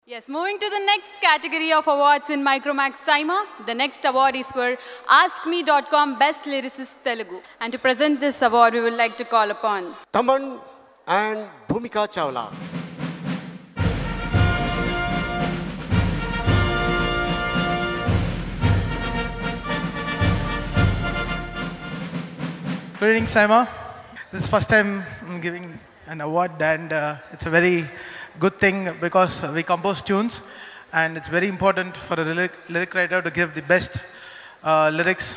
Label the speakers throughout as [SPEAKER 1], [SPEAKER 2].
[SPEAKER 1] Yes, moving to the next category of awards in Micromax Saima. The next award is for AskMe.com Best Lyricist Telugu. And to present this award, we would like to call upon
[SPEAKER 2] Taman and Bhumika Chawla.
[SPEAKER 3] Good evening, Saima. This is first time I'm giving an award, and it's a very good thing because we compose tunes, and it's very important for a lyric writer to give the best lyrics.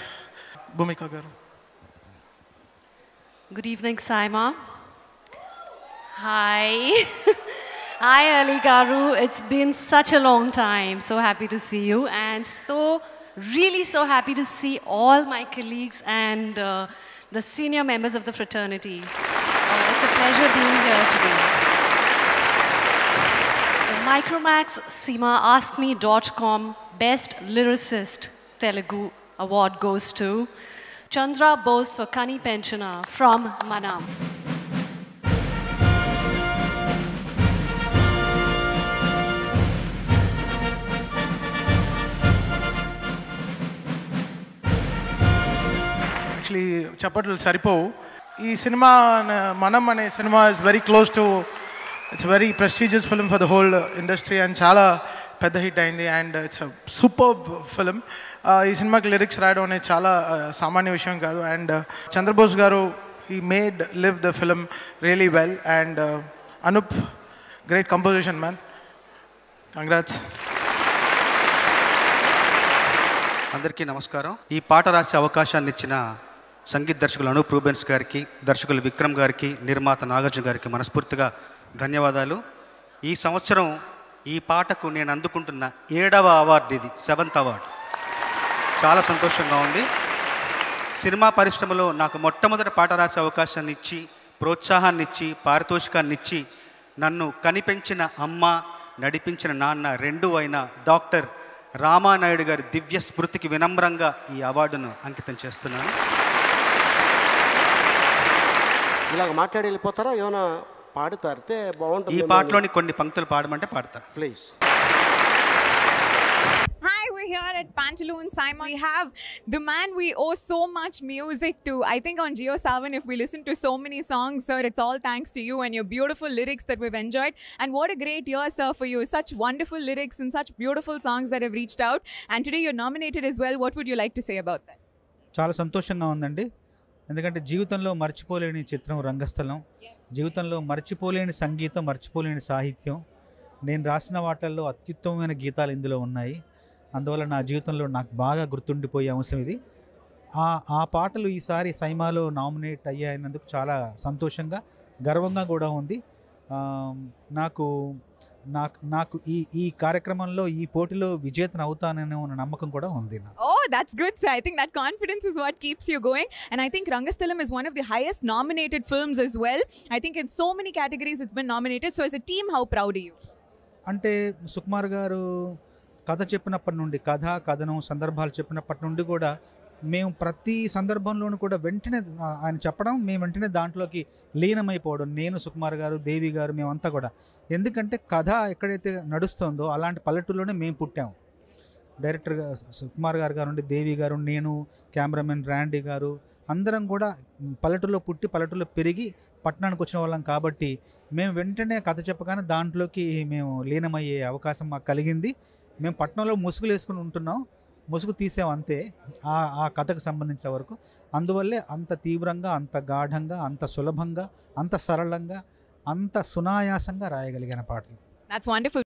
[SPEAKER 3] Bhumika garu.
[SPEAKER 4] Good evening, Saima. Hi. Hi, Ali Garu. It's been such a long time. So happy to see you, and really so happy to see all my colleagues and the senior members of the fraternity. It's a pleasure being here today. The Micromax Seema AskMe.com Best Lyricist Telugu Award goes to Chandra Bose for Kani Penchana from Manam.
[SPEAKER 3] Actually, chapatlu saripovu. Ee cinema Manam ane cinema is very close to, it's a very prestigious film for the whole industry and chala pedda hit ayindi, and it's a superb film. Ee cinemaకి lyrics రాయడం అనేది చాలా సామాన్య విషయం కాదు, and Chandrabose గారు he made live the film really well, and Anup, great composition, man. Congrats.
[SPEAKER 5] అందరికీ నమస్కారం. ఈ పాట రాసే అవకాశాన్ని ఇచ్చిన సంగీత దర్శకులు అనూప్ రూబెన్స్ గారికి, దర్శకులు విక్రమ్ గారికి, నిర్మాత నాగార్జున గారికి మనస్ఫూర్తిగా ధన్యవాదాలు. ఈ సంవత్సరం ఈ పాటకు నేను అందుకుంటున్న 7వ అవార్డు, ఇది 7th అవార్డు. చాలా సంతోషంగా ఉంది. సినిమా పరిశ్రమలో నాకు మొట్టమొదటి పాట రాసే అవకాశాన్ని ఇచ్చి, ప్రోత్సాహాన్ని ఇచ్చి, పారితోషికాన్ని ఇచ్చి, నన్ను కనిపెంచిన అమ్మ, నడిపించిన నాన్న రెండూ అయిన డాక్టర్ రామానాయుడు గారి దివ్య స్మృతికి వినమ్రంగా ఈ అవార్డును అంకితం చేస్తున్నాను.
[SPEAKER 2] ఇలాగ మాట్లాడి వెళ్ళిపోతారా, ఏమైనా పాడుతారితే బాగుంటుంది.
[SPEAKER 5] ఈ పాటలోని కొన్ని పంక్తులు పాడమంటే పాడతా,
[SPEAKER 2] please.
[SPEAKER 6] Hi, we're here at Pantaloons Saima. We have the man we owe so much music to. I think on Geo Savan, if we listen to so many songs, sir, it's all thanks to you and your beautiful lyrics that we've enjoyed. And what a great year, sir, for you. Such wonderful lyrics and such beautiful songs that have reached out. And today you're nominated as well. What would you like to say about that?
[SPEAKER 7] చాలా సంతోషంగా ఉందండి, ఎందుకంటే జీవితంలో మర్చిపోలేని చిత్రం రంగస్థలం, జీవితంలో మర్చిపోలేని సంగీతం, మర్చిపోలేని సాహిత్యం, నేను రాసిన వాటిల్లో అత్యుత్తమమైన గీతాలు ఇందులో ఉన్నాయి. అందువల్ల నా జీవితంలో నాకు బాగా గుర్తుండిపోయే అంశం ఇది. ఆ పాటలు ఈసారి సైమాలో నామినేట్ అయ్యాయినందుకు చాలా సంతోషంగా, గర్వంగా కూడా ఉంది. నాకు నాకు ఈ కార్యక్రమంలో, ఈ పోటీలో విజేతను అవుతాననే నమ్మకం కూడా ఉంది.
[SPEAKER 6] Oh, that's good, sir. I think that confidence is what keeps you going. And I think Rangasthalam is one of the highest nominated films as well. I think in so many categories it's been nominated. So as a team, how proud are you?
[SPEAKER 7] అంటే సుకుమార్ గారు కథ చెప్పినప్పటి నుండి, కథనం, సందర్భాలు చెప్పినప్పటి నుండి కూడా మేము ప్రతి సందర్భంలోనూ కూడా వెంటనే ఆయన చెప్పడం, మేము వెంటనే దాంట్లోకి లీనమైపోవడం, నేను, సుకుమార్ గారు, దేవి గారు, మేమంతా కూడా. ఎందుకంటే కథ ఎక్కడైతే నడుస్తుందో అలాంటి పల్లెటూరులోనే మేము పుట్టాము. డైరెక్టర్ సుకుమార్ గారు నుండి దేవి గారు, నేను, కెమెరామెన్ ర్యాండీ గారు, అందరం కూడా పల్లెటూరులో పుట్టి పల్లెటూరులో పెరిగి పట్టణానికి వచ్చిన వాళ్ళం కాబట్టి మేము వెంటనే కథ చెప్పగానే దాంట్లోకి మేము లీనమయ్యే అవకాశం మాకు కలిగింది. మేము పట్టణంలో ముసుగులు వేసుకుని ఉంటున్నాం, ముసుగు తీసాం అంతే ఆ కథకు సంబంధించిన వరకు. అందువల్లే అంత తీవ్రంగా, అంత గాఢంగా, అంత సులభంగా, అంత సరళంగా, అంత సునాయాసంగా రాయగలిగిన పాటలు.
[SPEAKER 6] That's wonderful.